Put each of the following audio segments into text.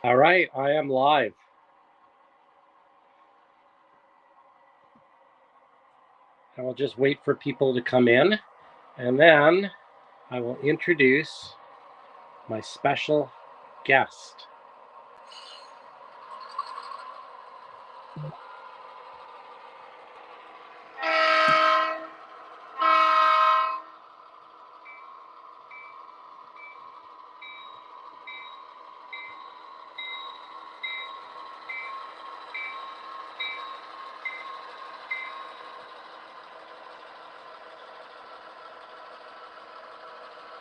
All right, I am live. I will just wait for people to come in, and then I will introduce my special guest.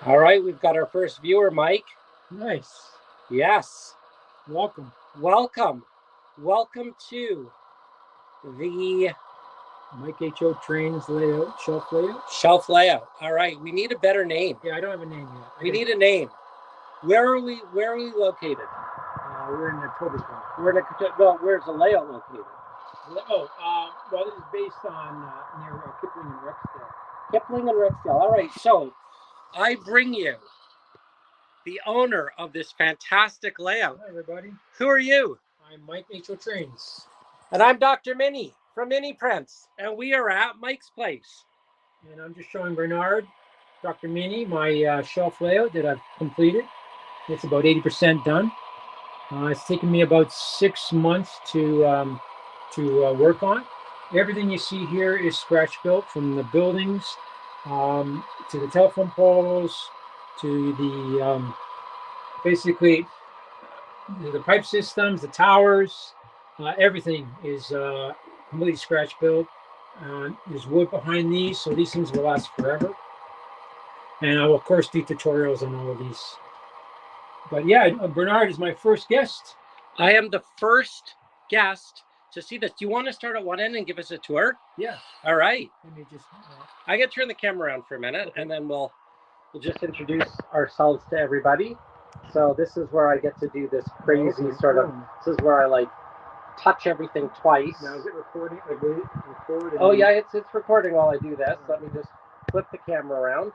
All right, we've got our first viewer, Mike. Nice. Yes. Welcome. Welcome. Welcome to the Mike H.O. Trains layout, shelf layout. shelf layout. All right, we need a better name. Yeah, I don't have a name yet. We need a name. Where are we located? We're in Etobicoke. Where's the layout located? Well, this is based on near Kipling and Rexdale. Kipling and Rexdale. All right, so I bring you the owner of this fantastic layout. Hi, everybody. Who are you? I'm Mike H.O. Trains. And I'm Dr. Minnie from Mini Prints, and we are at Mike's place. And I'm just showing Bernard, Dr. Minnie, my shelf layout that I've completed. It's about 80% done. It's taken me about 6 months to work on. Everything you see here is scratch built, from the buildings to the telephone poles to the basically the pipe systems, the towers. Everything is completely scratch built. There's wood behind these, so these things will last forever. And I will, of course, do tutorials on all of these. But yeah, Bernard is my first guest. I am the first guest to see this. Do you want to start at one end and give us a tour? Yeah. All right. Let me just. I can turn the camera around for a minute, and then we'll just introduce ourselves to everybody. So this is where I get to do this crazy sort of. This is where I like touch everything twice. Now is it recording? Like, will it record? Oh yeah, it's recording while I do this. Let me just flip the camera around.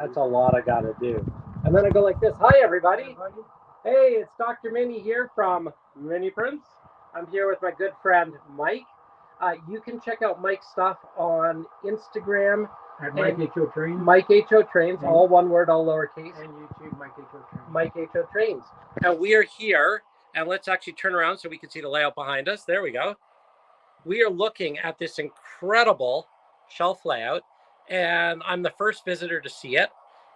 That's a lot I gotta do. And then I go like this. Hi everybody. Hey, it's Dr. Minnie here from Mini Prints. I'm here with my good friend Mike. You can check out Mike's stuff on Instagram at Mike H.O. Trains. Mike H.O. Trains, all one word, all lowercase. And YouTube, Mike H.O. Trains. Mike H.O. Trains. And we are here, and let's actually turn around so we can see the layout behind us. There we go. We are looking at this incredible shelf layout, and I'm the first visitor to see it.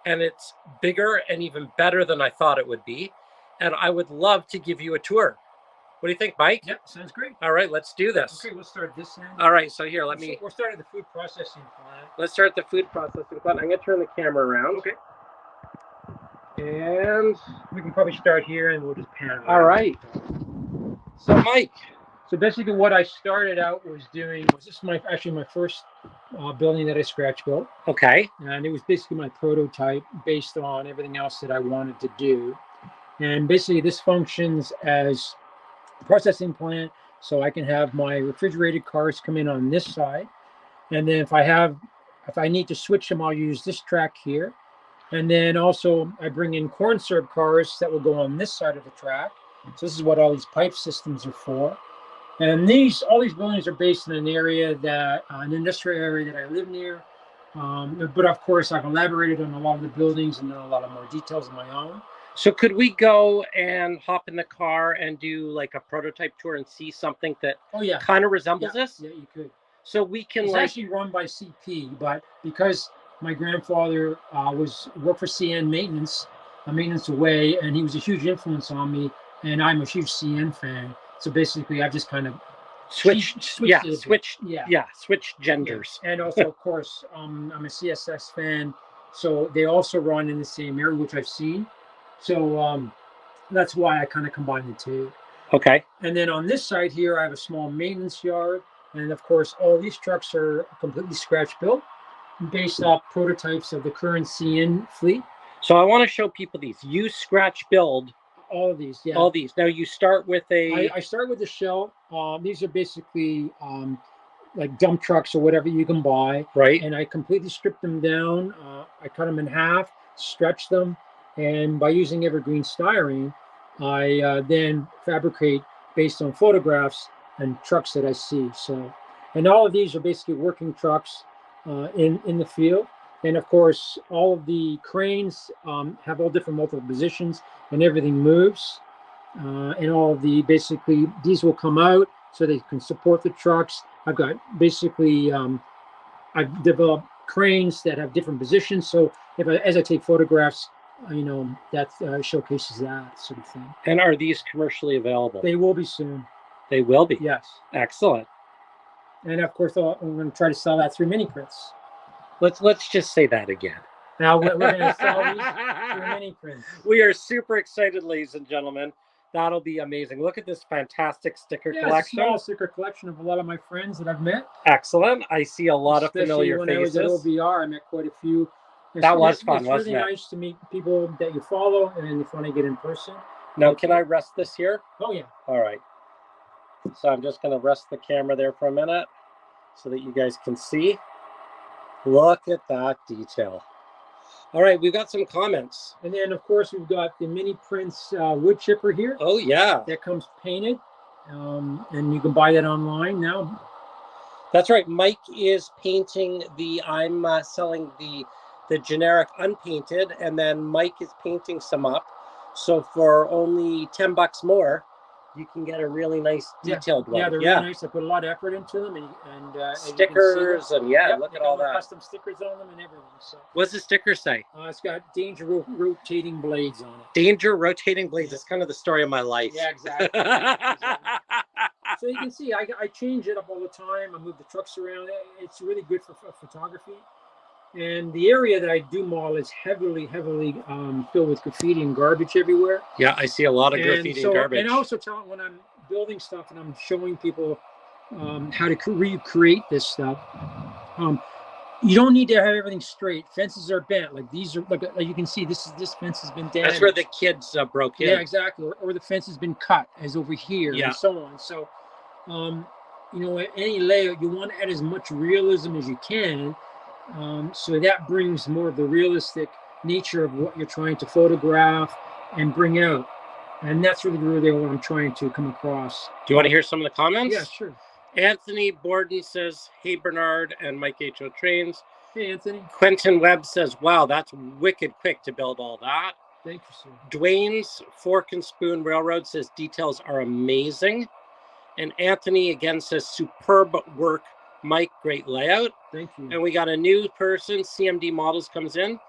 And it's bigger and even better than I thought it would be. And I would love to give you a tour. What do you think, Mike? Yep, sounds great. All right, let's do this. Okay, we'll start this end. All right, so here, We'll start at the food processing plant. Let's start the food processing plant. I'm going to turn the camera around. Okay. And we can probably start here, and we'll just pan around. All right. So, Mike. So basically, what I started out was doing was this is actually my first building that I scratch built. Okay. And it was basically my prototype based on everything else that I wanted to do. And basically, this functions as a processing plant, so I can have my refrigerated cars come in on this side, and then if I need to switch them, I'll use this track here. And then also I bring in corn syrup cars that will go on this side of the track. So this is what all these pipe systems are for. And all these buildings are based in an area an industrial area that I live near. But of course, I've elaborated on a lot of the buildings and done a lot of more details of my own. So could we go and hop in the car and do like a prototype tour and see something that kind of resembles this? Yeah, you could. So we can It's actually run by CP, but because my grandfather worked for CN Maintenance away, and he was a huge influence on me, and I'm a huge CN fan. So basically, I've just kind of switched genders. Yeah. And also, of course, I'm a CSS fan, so they also run in the same area, which I've seen. So that's why I kind of combine the two. Okay. And then on this side here, I have a small maintenance yard. And of course, all these trucks are completely scratch built based off prototypes of the current CN fleet. So I want to show people these. You scratch build all of these, yeah. All these. Now you start with I start with the shell. These are basically like dump trucks or whatever you can buy. Right. And I completely strip them down. I cut them in half, stretch them, and by using evergreen styrene, I then fabricate based on photographs and trucks that I see. So, and all of these are basically working trucks in the field. And of course, all of the cranes have all different multiple positions, and everything moves. And all of the basically these will come out so they can support the trucks. I've got basically I've developed cranes that have different positions. So as I take photographs, that showcases that sort of thing. And are these commercially available? They will be soon. They will be. Yes. Excellent. And of course, I'm going to try to sell that through mini prints. Let's just say that again. Now we're going to sell these through mini prints. We are super excited, ladies and gentlemen. That'll be amazing. Look at this fantastic sticker collection. It's a small sticker collection of a lot of my friends that I've met. When I see a lot of familiar faces. I was at OBR, I met quite a few. That was fun, wasn't it? It's really nice to meet people that you follow, and if you want to get in person. Now, can I rest this here? Oh, yeah. All right. So I'm just going to rest the camera there for a minute so that you guys can see. Look at that detail. All right, we've got some comments. And then, of course, we've got the Mini Prints wood chipper here. Oh, yeah. That comes painted, and you can buy that online now. That's right. Mike is painting I'm selling the generic unpainted, and then Mike is painting some up. So for only $10 more, you can get a really nice detailed one. Yeah, they're really nice. I put a lot of effort into them, and stickers, and look at all that. Custom stickers on them and everything. So what's the sticker say? It's got danger rotating blades on it. Danger rotating blades. It's kind of the story of my life. Yeah, exactly. So you can see I change it up all the time. I move the trucks around. It's really good for photography. And the area that I do model is heavily filled with graffiti and garbage everywhere. Yeah, I see a lot of graffiti and garbage. And also when I'm building stuff and I'm showing people how to recreate this stuff, you don't need to have everything straight. Fences are bent. Like these are, like you can see, this fence has been damaged. That's where the kids broke in. Yeah, exactly. Or the fence has been cut, as over here, and so on. So, any layout, you want to add as much realism as you can. So that brings more of the realistic nature of what you're trying to photograph and bring out. And that's really what I'm trying to come across. Do you want to hear some of the comments? Yeah, sure. Anthony Borden says, hey, Bernard and Mike H.O. Trains. Hey, Anthony. Quentin Webb says, wow, that's wicked quick to build all that. Thank you, sir. Dwayne's Fork and Spoon Railroad says, details are amazing. And Anthony again says, superb work, Mike, great layout. Thank you. And we got a new person, CMD Models comes in.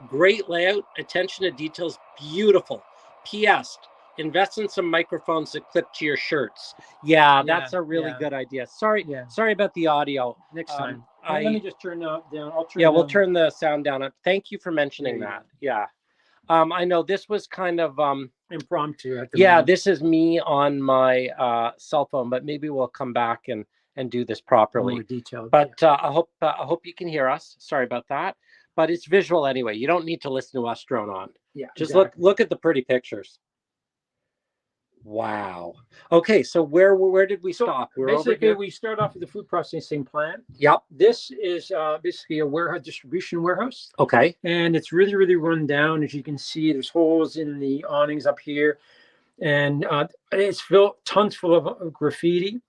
Great layout, attention to details, beautiful. P.S. Invest in some microphones that clip to your shirts. Yeah, that's a really good idea. Sorry about the audio. Next time. Let me just turn down. We'll turn the sound down. Thank you for mentioning that. Yeah. I know this was kind of impromptu. At the moment. This is me on my cell phone, but maybe we'll come back and do this properly. More detailed. But I hope you can hear us. Sorry about that. But it's visual anyway. You don't need to listen to us drone on. Yeah. Just look at the pretty pictures. Wow. Okay, so where did we stop? We start off with the food processing plant. Yep. This is basically a warehouse, distribution warehouse. Okay. And it's really run down. As you can see, there's holes in the awnings up here, and it's tons full of graffiti.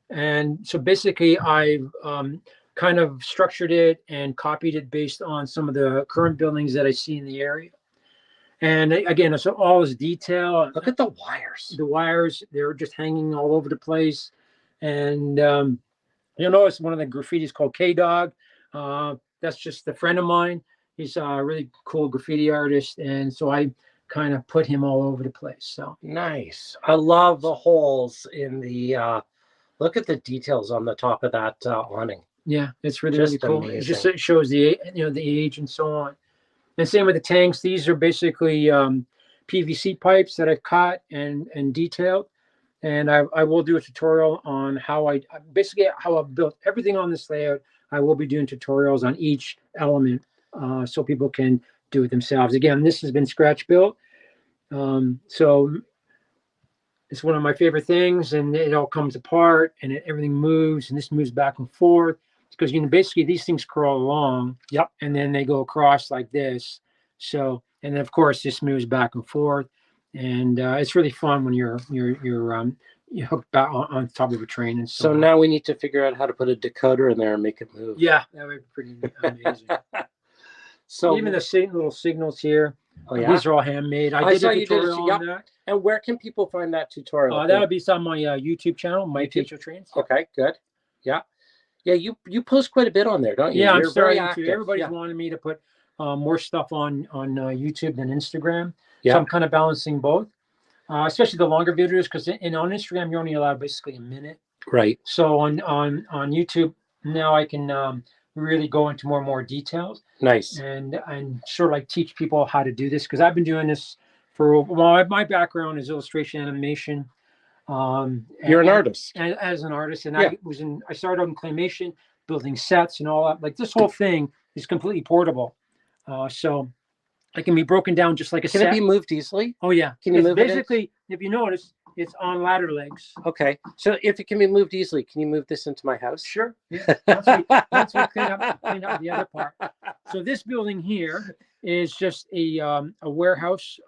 And so basically, I've kind of structured it and copied it based on some of the current buildings that I see in the area. And again, so all this detail. Look at the wires. The wires, they're just hanging all over the place. And you'll notice one of the graffitis called K-Dog. That's just a friend of mine. He's a really cool graffiti artist. And so I kind of put him all over the place. So nice. I love the holes in the, look at the details on the top of that awning. Yeah, it's really cool. Amazing. It shows the age and so on. And same with the tanks. These are basically PVC pipes that I've cut and detailed. And I will do a tutorial on how I've built everything on this layout. I will be doing tutorials on each element so people can do it themselves. Again, this has been scratch built. So it's one of my favorite things, and it all comes apart and everything moves, and this moves back and forth. Because basically these things crawl along, and then they go across like this. So, and then of course this moves back and forth, and it's really fun when you're hooked back on top of a train and So on. now we need to figure out how to put a decoder in there and make it move. Yeah, that would be pretty amazing. So even the little signals here, oh, yeah? these are all handmade. I did saw a you did tutorial on that. And where can people find that tutorial? That'll be on my YouTube channel, Mike YouTube? HO Trains. Okay, good. Yeah. Yeah, you post quite a bit on there, don't you? Yeah, You're I'm starting very active. to. Everybody's wanted me to put more stuff on YouTube than Instagram. Yeah. So I'm kind of balancing both, especially the longer videos, because on Instagram you're only allowed basically a minute. Right. So on YouTube now I can really go into more and more details. Nice. And sort of like teach people how to do this, because I've been doing this for, well, my background is illustration animation. You're an artist. As an artist, and Yeah. I started out in claymation, building sets and all that. Like this whole thing is completely portable, so it can be broken down just like a set. Can it be moved easily? Oh yeah. Can you move it? Basically, if you notice, it's on ladder legs. Okay. So if it can be moved easily, can you move this into my house? Sure. Yeah. Once we clean up the other part. So this building here is just a warehouse.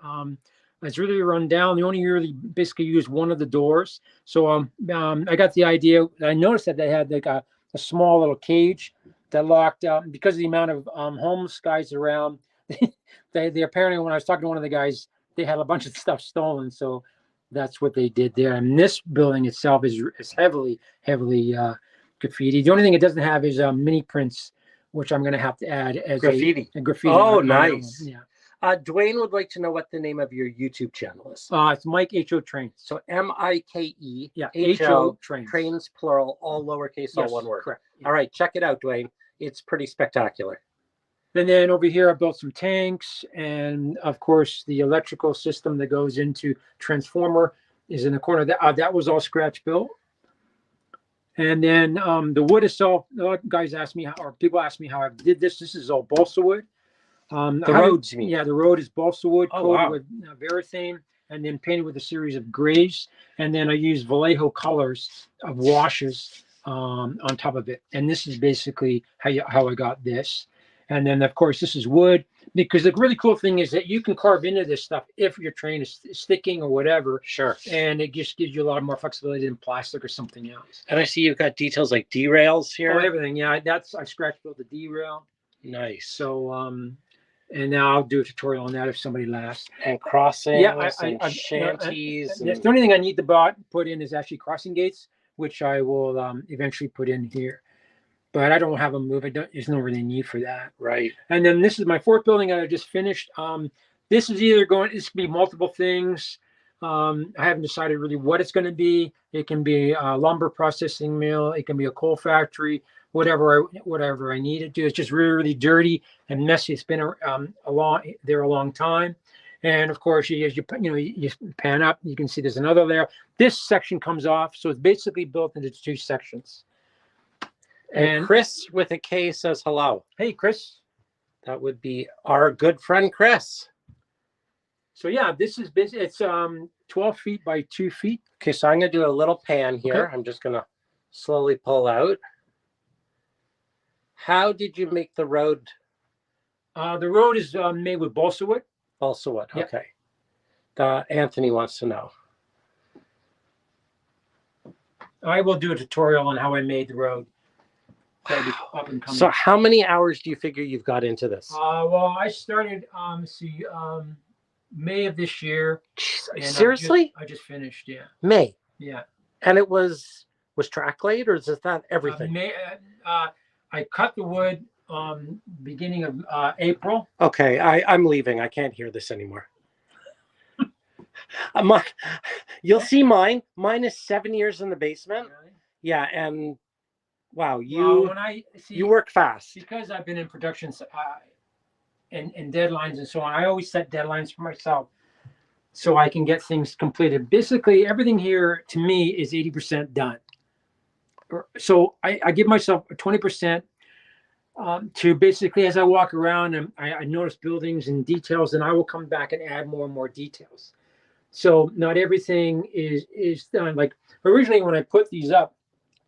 It's really run down. They only really basically use one of the doors. So I got the idea. I noticed that they had like a small little cage that locked up because of the amount of homeless guys around. They apparently, when I was talking to one of the guys, they had a bunch of stuff stolen. So that's what they did there. And this building itself is heavily graffiti. The only thing it doesn't have is mini prints, which I'm going to have to add as graffiti. A graffiti. Oh, nice. Yeah. Dwayne would like to know what the name of your YouTube channel is. It's Mike HO Trains. So Mike. Yeah, HO Trains. Trains plural, all lowercase, all one word. Correct. Yeah. All right, check it out, Dwayne. It's pretty spectacular. And then over here, I built some tanks, and of course, the electrical system that goes into transformer is in the corner. That was all scratch built. And then the wood itself, guys ask me or people ask me how I did this. This is all balsa wood. The roads, you mean? Yeah, the road is balsa wood coated wow. with varathane and then painted with a series of grays. And then I use Vallejo colors of washes on top of it. And this is basically how I got this. And then, of course, this is wood, because the really cool thing is that you can carve into this stuff if your train is sticking or whatever. Sure. And it just gives you a lot more flexibility than plastic or something else. And I see you've got details like derails here. Oh, everything. Yeah, I scratch built the derail. Nice. So, and now I'll do a tutorial on that if somebody laughs. And crossings and shanties. The only thing I need to put in is actually crossing gates, which I will eventually put in here. But I don't have them move. There's no really need for that. Right. And then this is my fourth building that I just finished. This is either this can be multiple things. I haven't decided really what it's going to be. It can be a lumber processing mill. It can be a coal factory. Whatever I need it to. It's just really, really dirty and messy. It's been a long time. And of course, you pan up, you can see there's another layer. This section comes off, so it's basically built into two sections. And Chris with a K says hello. Hey, Chris. That would be our good friend Chris. So yeah, this is it's 12 feet by 2 feet. Okay, so I'm gonna do a little pan here. Okay. I'm just gonna slowly pull out. How did you make the road? The road is made with balsa wood. Balsa wood. Yep. Okay. Anthony wants to know. I will do a tutorial on how I made the road. Up and coming. So how many hours do you figure you've got into this? Well, I started May of this year. Seriously? I just finished. Yeah. May. Yeah. And it was track laid, or is that everything? I cut the wood beginning of April. Okay, I'm leaving. I can't hear this anymore. You'll see mine. Mine is 7 years in the basement. Really? Yeah, and wow, you work fast. Because I've been in production and deadlines and so on. I always set deadlines for myself so I can get things completed. Basically, everything here to me is 80% done. So I give myself 20% to basically, as I walk around and I notice buildings and details, and I will come back and add more and more details. So not everything is done. Like originally when I put these up,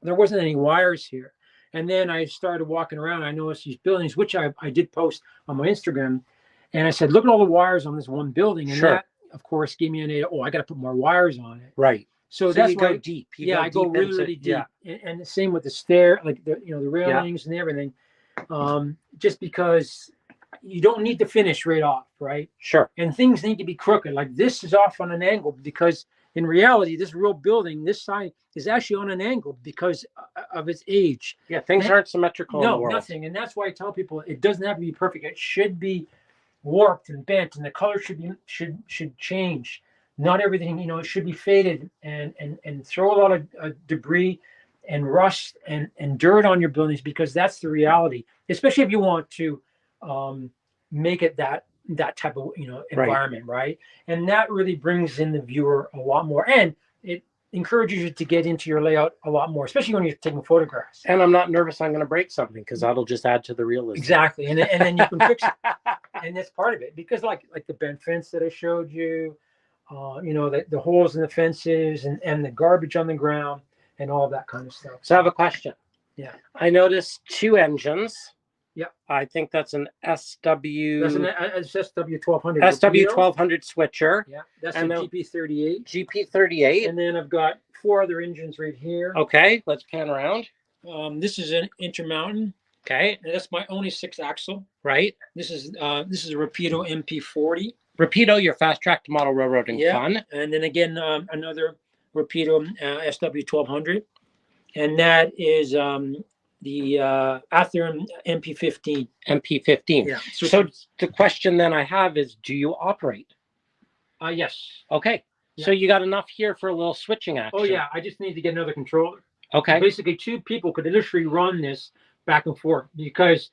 there wasn't any wires here. And then I started walking around. I noticed these buildings, which I did post on my Instagram. And I said, look at all the wires on this one building. And sure. of course, gave me an idea. Oh, I got to put more wires on it. Right. So So that's you why go deep. You yeah, I go really, into- really deep. Yeah. And the same with the stair, like the railings and everything. Just because you don't need to finish right off, right? Sure. And things need to be crooked. Like this is off on an angle because in reality, this real building, this side is actually on an angle because of its age. Yeah. Things And- aren't symmetrical in the No, world. nothing. And that's why I tell people it doesn't have to be perfect. It should be warped and bent, and the color should change. Not everything, it should be faded and throw a lot of debris and rust and dirt on your buildings because that's the reality. Especially if you want to make it that type of environment, right? And that really brings in the viewer a lot more, and it encourages you to get into your layout a lot more, especially when you're taking photographs. And I'm not nervous I'm going to break something because that'll just add to the realism. Exactly, and then you can fix it, and that's part of it because like the bent fence that I showed you, the holes in the fences and the garbage on the ground and all that kind of stuff. So I have a question. Yeah. I noticed 2 engines. Yep. I think that's an SW. That's an SW1200. SW1200 switcher. Yeah, that's And a then- GP38. GP38. And then I've got 4 other engines right here. Okay, let's pan around. This is an Intermountain. Okay, And that's my only 6-axle. right. This is a Rapido MP40. Rapido, your fast track to model railroading Yeah. fun. And then again, another Rapido SW1200. And that is the Athearn MP15. MP15. Yeah. So the question then I have is, do you operate? Yes. Okay. Yeah. So you got enough here for a little switching action. Oh yeah, I just need to get another controller. Okay. Basically, 2 people could literally run this back and forth because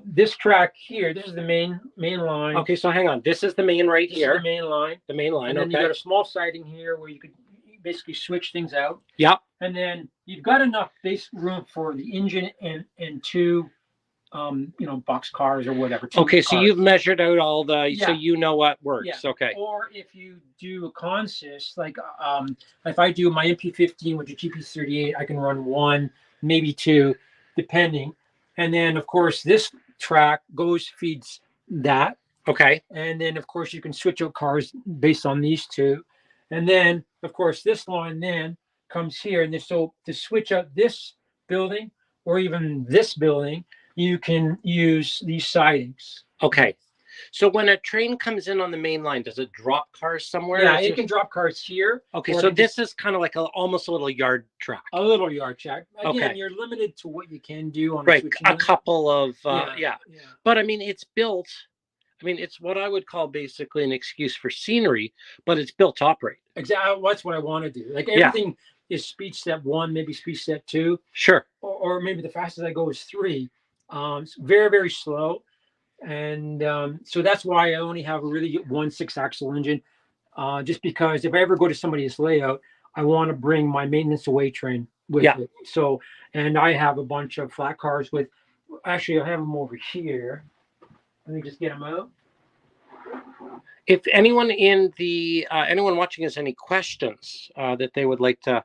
this track here, this is the main line. Okay, so hang on. This is the main right This is here. the main line. The main line. And then you Okay. got a small siding here where you could basically switch things out. Yep. And then you've got enough base room for the engine and 2 box cars or whatever. 2 Okay, so cars. you've measured out all the, so Yeah. you know what works. Yeah. Okay. Or if you do a consist, like if I do my MP15 with the GP38, I can run 1, maybe 2, depending. And then of course this track feeds that. Okay. And then of course you can switch out cars based on these 2. And then of course this line then comes here. And so to switch out this building or even this building, you can use these sidings. Okay. So when a train comes in on the main line, does it drop cars somewhere? Yeah, Is it can drop cars here. Okay, or so it can this is kind of like almost a little yard track. a little yard check. Again, Okay. you're limited to what you can do on Right. switching A line. couple of, yeah. Yeah. But I mean, it's built, it's what I would call basically an excuse for scenery, but it's built to operate. Exactly. That's what I want to do. Like Yeah. everything is speed step 1, maybe speed step 2, Sure. or maybe the fastest I go is 3. It's very, very slow. And so that's why I only have a really 1 6-axle engine. Just because if I ever go to somebody's layout, I want to bring my maintenance away train with Yeah. it. So, and I have a bunch of flat cars with, actually I have them over here. Let me just get them out. If anyone in the anyone watching has any questions that they would like to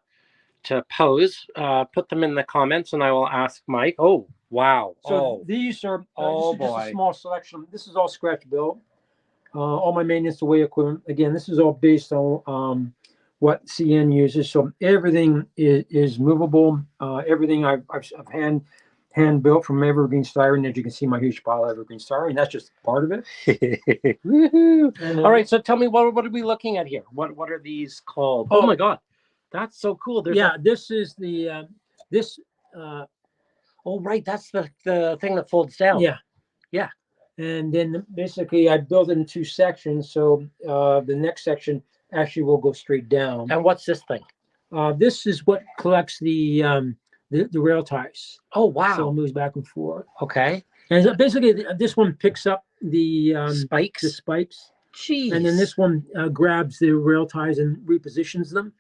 pose, put them in the comments, and I will ask Mike. Oh, wow! So these are Oh, this is just boy. a small selection. This is all scratch built. All my maintenance away equipment. Again, this is all based on what CN uses. So everything is movable. Everything I've hand built from evergreen styrene. As you can see, my huge pile of evergreen styrene. That's just part of it. Woohoo. And, All right, so tell me, what are we looking at here? What are these called? Oh, Oh. my God, that's so cool. There's yeah, this is the this. oh, right, that's the thing that folds down. Yeah. Yeah. And then basically I built it in 2 sections. So the next section actually will go straight down. And what's this thing? This is what collects the rail ties. Oh, wow. So it moves back and forth. Okay. And so basically this one picks up the Spikes. spikes. Jeez. And then this one grabs the rail ties and repositions them.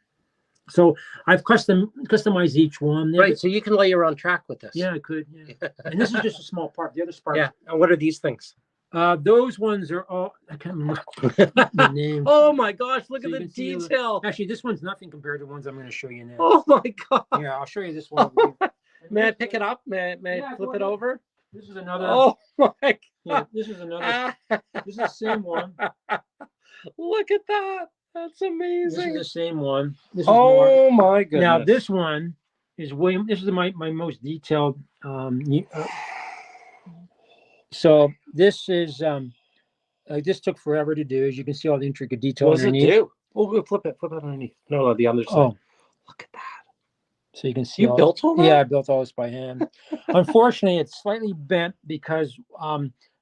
So I've customized each one. Right, so you can lay your own track with this. Yeah, I could. Yeah. And this is just a small part. The other part. Yeah. And what are these things? Those ones are all. I can't remember the names. Oh my gosh! Look So at you the can see the- detail. Actually, this one's nothing compared to the ones I'm going to show you now. Oh my God! Yeah, I'll show you this one. over here. May I pick it up? May Yeah, I go flip it ahead. over? This is another. Oh my Yeah, this is another. God! This is the same one. Look at that. That's This is amazing. the same one. This is more. Oh my goodness. Now this one is William. This is my most detailed. So this is this took forever to do. As you can see, all the intricate detail What does it underneath. do? Oh, we'll flip it underneath. No, the other side. Oh, Look at that. so you can see. You built all that? Yeah, I built all this by hand. Unfortunately, it's slightly bent because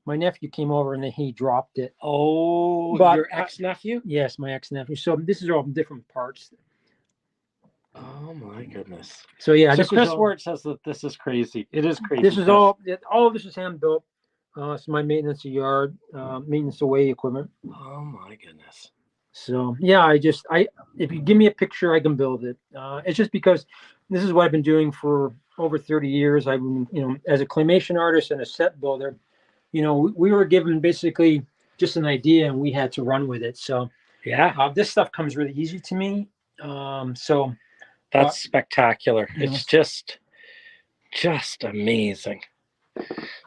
my nephew came over and he dropped it. Oh, But your ex-nephew? Yes, my ex-nephew. So this is all different parts. Oh my goodness. So yeah, So this Chris is all, Ward says that this is crazy. It is crazy. this is Chris. all of this is hand built. It's my maintenance yard, maintenance away equipment. Oh my goodness. So yeah, if you give me a picture, I can build it. It's just because this is what I've been doing for over 30 years. I've been, as a claymation artist and a set builder, we were given basically just an idea and we had to run with it. So yeah, this stuff comes really easy to me. So that's spectacular. you know. It's just amazing.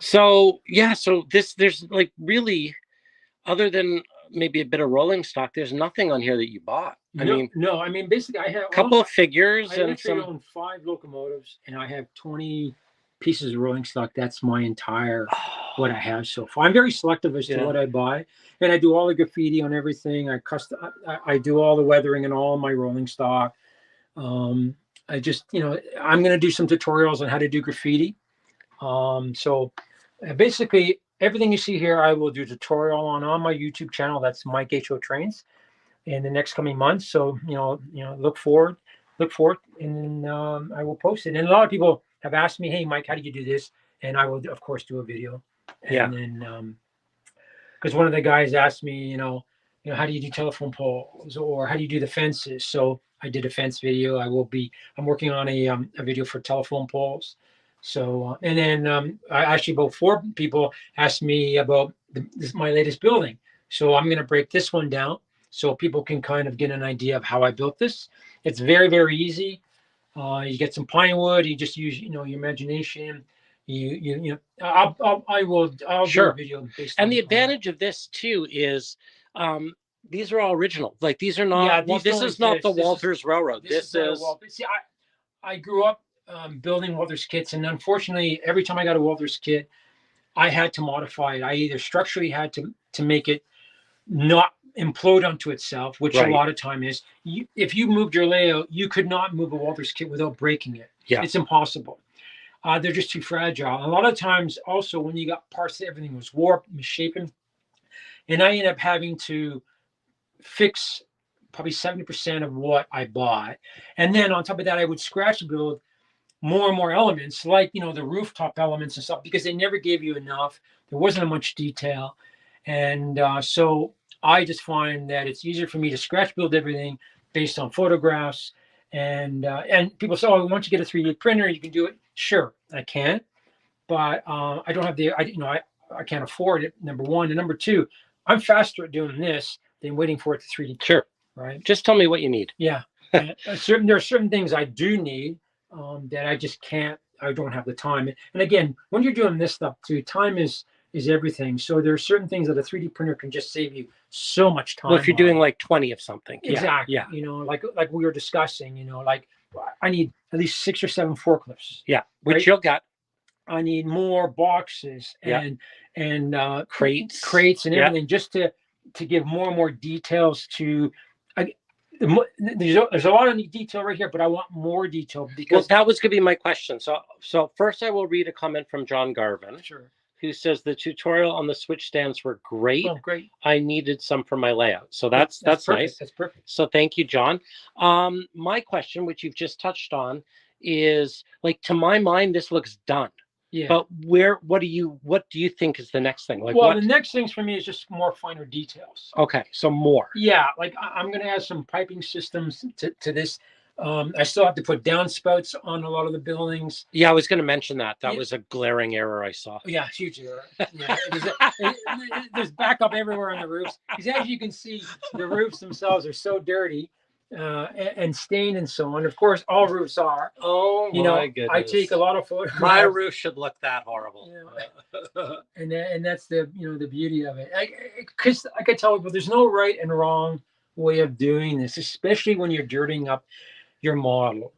So yeah, so there's like really, other than maybe a bit of rolling stock, there's nothing on here that you bought. I mean, basically I have a couple of figures I and actually own 5 locomotives and I have 20 pieces of rolling stock. That's my entire what I have so far. I'm very selective as to what I buy, and I do all the graffiti on everything. I do all the weathering and all my rolling stock. I just I'm going to do some tutorials on how to do graffiti. So basically everything you see here I will do tutorial on my YouTube channel. That's Mike H.O. Trains in the next coming months. So look forward, and I will post it. And a lot of people have asked me, hey Mike, how do you do this? And I will of course do a video. And then because one of the guys asked me, how do you do telephone poles, or how do you do the fences? So I did a fence video. I'm working on a video for telephone poles. So and then I actually about 4 people asked me about my latest building. So I'm going to break this one down so people can kind of get an idea of how I built this. It's very, very easy. You get some pine wood. You just use your imagination. I'll Sure. do a video based And on the advantage of this too is these are all original. Like these are not this is not the Walters Railroad. This is see, I grew up building Walters kits, and unfortunately every time I got a Walters kit I had to modify it. I either structurally had to make it not implode onto itself, which a lot of time is. If you moved your layout, you could not move a Walters kit without breaking it. Yeah. It's impossible. They're just too fragile. A lot of times also when you got parts that everything was warped, misshapen, and I ended up having to fix probably 70% of what I bought. And then on top of that, I would scratch build more and more elements, like the rooftop elements and stuff, because they never gave you enough. There wasn't much detail. And so I just find that it's easier for me to scratch build everything based on photographs. And people say, "Oh, once you get a 3D printer, you can do it." Sure, I can, but I don't have I can't afford it. Number one, and number two, I'm faster at doing this than waiting for it to 3D. Sure, right. Just tell me what you need. Yeah, there are certain things I do need that I just can't. I don't have the time. And again, when you're doing this stuff too, time is everything. So there are certain things that a 3D printer can just save you so much time. Well, if you're doing like 20 of something. Exactly. Yeah. Like we were discussing, like I need at least 6 or 7 forklifts. Yeah. Which you'll get. I need more boxes and crates and everything just to give more and more details to. There's a lot of detail right here, but I want more detail because that was going to be my question. So first I will read a comment from John Garvin. Sure. Who says the tutorial on the switch stands were great. Oh, great. I needed some for my layout. So that's nice. That's perfect. So thank you, John. My question, which you've just touched on, is like, to my mind, this looks done. Yeah. But what do you think is the next thing? Like, the next things for me is just more finer details. Okay. So more. Yeah. Like I'm going to add some piping systems to this. I still have to put downspouts on a lot of the buildings. Yeah, I was going to mention that. That was a glaring error I saw. Yeah, huge error. Yeah, there's backup everywhere on the roofs. Because as you can see, the roofs themselves are so dirty. and stained and so on. Of course, all roofs are. Oh You my know, goodness. I take a lot of photographs. My roof should look that horrible. And that's the the beauty of it. Because I can tell people, there's no right and wrong way of doing this, especially when you're dirtying up your model,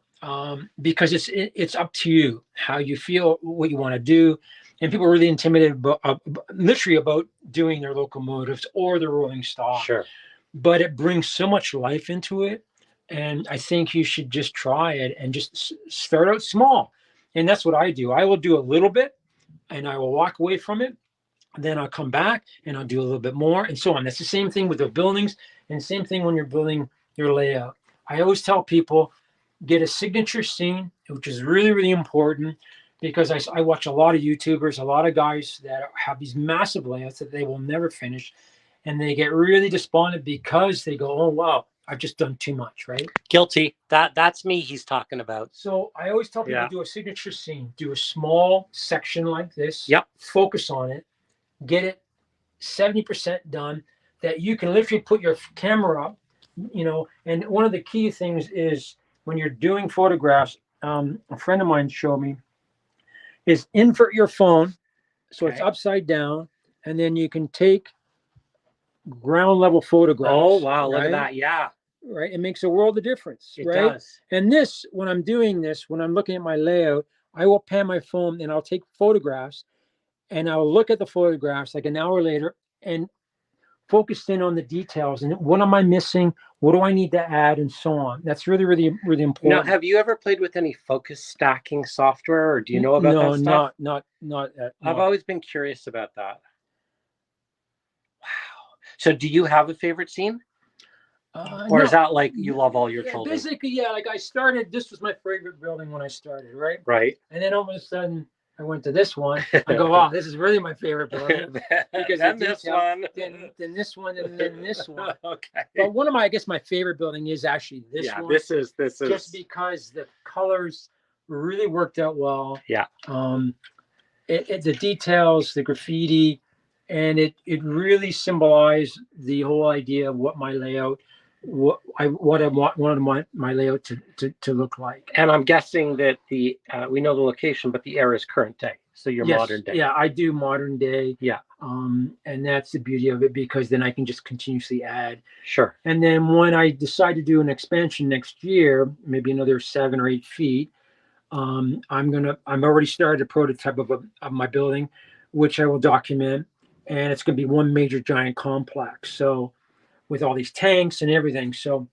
because it's up to you how you feel, what you want to do. And people are really intimidated about, literally about doing their locomotives or the rolling stock. Sure. But it brings so much life into it, and I think you should just try it and just start out small. And that's what I do. I will do a little bit, and I will walk away from it. Then I'll come back and I'll do a little bit more, and so on. That's the same thing with the buildings, and same thing when you're building your layout. I always tell people, get a signature scene, which is really, really important, because I watch a lot of YouTubers, a lot of guys that have these massive layouts that they will never finish, and they get really despondent because they go, oh, wow, I've just done too much, right? Guilty. That's me he's talking about. So I always tell people, do a signature scene, do a small section like this. Yep. Focus on it, get it 70% done, that you can literally put your camera up, and one of the key things is when you're doing photographs, a friend of mine showed me, is invert your phone so it's upside down, and then you can take ground level photographs. Oh, wow. right? Look at that. Yeah. Right. It makes a world of difference. It right? does. And this, when I'm doing this, when I'm looking at my layout, I will pan my phone and I'll take photographs, and I'll look at the photographs like an hour later and focus in on the details and what am I missing? What do I need to add, and so on. That's really, really, really important. Now, have you ever played with any focus stacking software, or do you know about that stuff? No, not. I've always been curious about that. Wow. So do you have a favorite scene? Or is that like you love all your children? Basically, yeah. Like this was my favorite building when I started, right? Right. And then all of a sudden, I went to this one. I go, wow, this is really my favorite building. Because then this one. Then this one, and then this one. Okay. But one of I guess my favorite building is actually this one. This is just because the colors really worked out well. Yeah. The details, the graffiti, and it really symbolized the whole idea of what my layout, what I wanted my layout to look like. And I'm guessing that we know the location, but the era is current day. So you're modern day. Yeah, I do modern day. Yeah. And that's the beauty of it, because then I can just continuously add. Sure. And then when I decide to do an expansion next year, maybe another 7 or 8 feet, I'm already started a prototype of my building, which I will document, and it's going to be one major giant complex. So with all these tanks and everything. So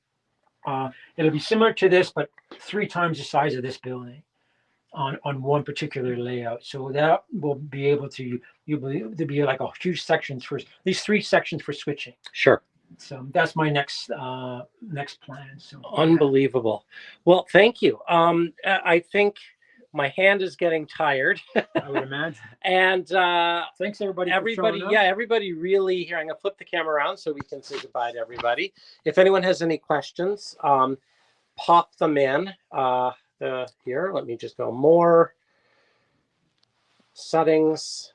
it'll be similar to this, but 3 times the size of this building on one particular layout. So that will be able to, there'll be like a huge sections for these 3 sections for switching. Sure. So that's my next plan. So unbelievable. Well, thank you. I think my hand is getting tired. I would imagine. And thanks everybody. Everybody really here. I'm gonna flip the camera around so we can say goodbye to everybody. If anyone has any questions, pop them in. Here, let me just go more settings,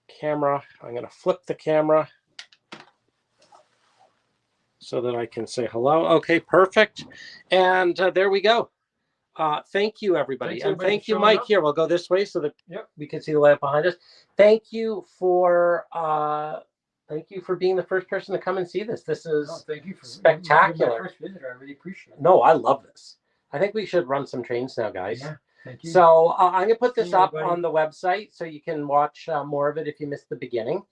camera. I'm gonna flip the camera so that I can say hello. Okay, perfect. And there we go. Thank you, everybody. And thank you, Mike. Here, we'll go this way so that we can see the layout behind us. Thank you for being the first person to come and see this. This is thank you for spectacular. My first visitor. I really appreciate it. No, I love this. I think we should run some trains now, guys. Yeah, thank you. So I'm going to put this up on the website so you can watch more of it if you missed the beginning.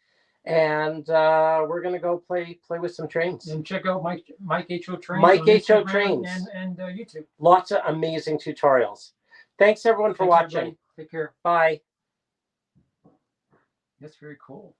And we're going to go play with some trains. And check out Mike H.O. Trains. Mike H.O. Trains. And YouTube. Lots of amazing tutorials. Thanks, everyone, for watching. Everybody. Take care. Bye. That's very cool.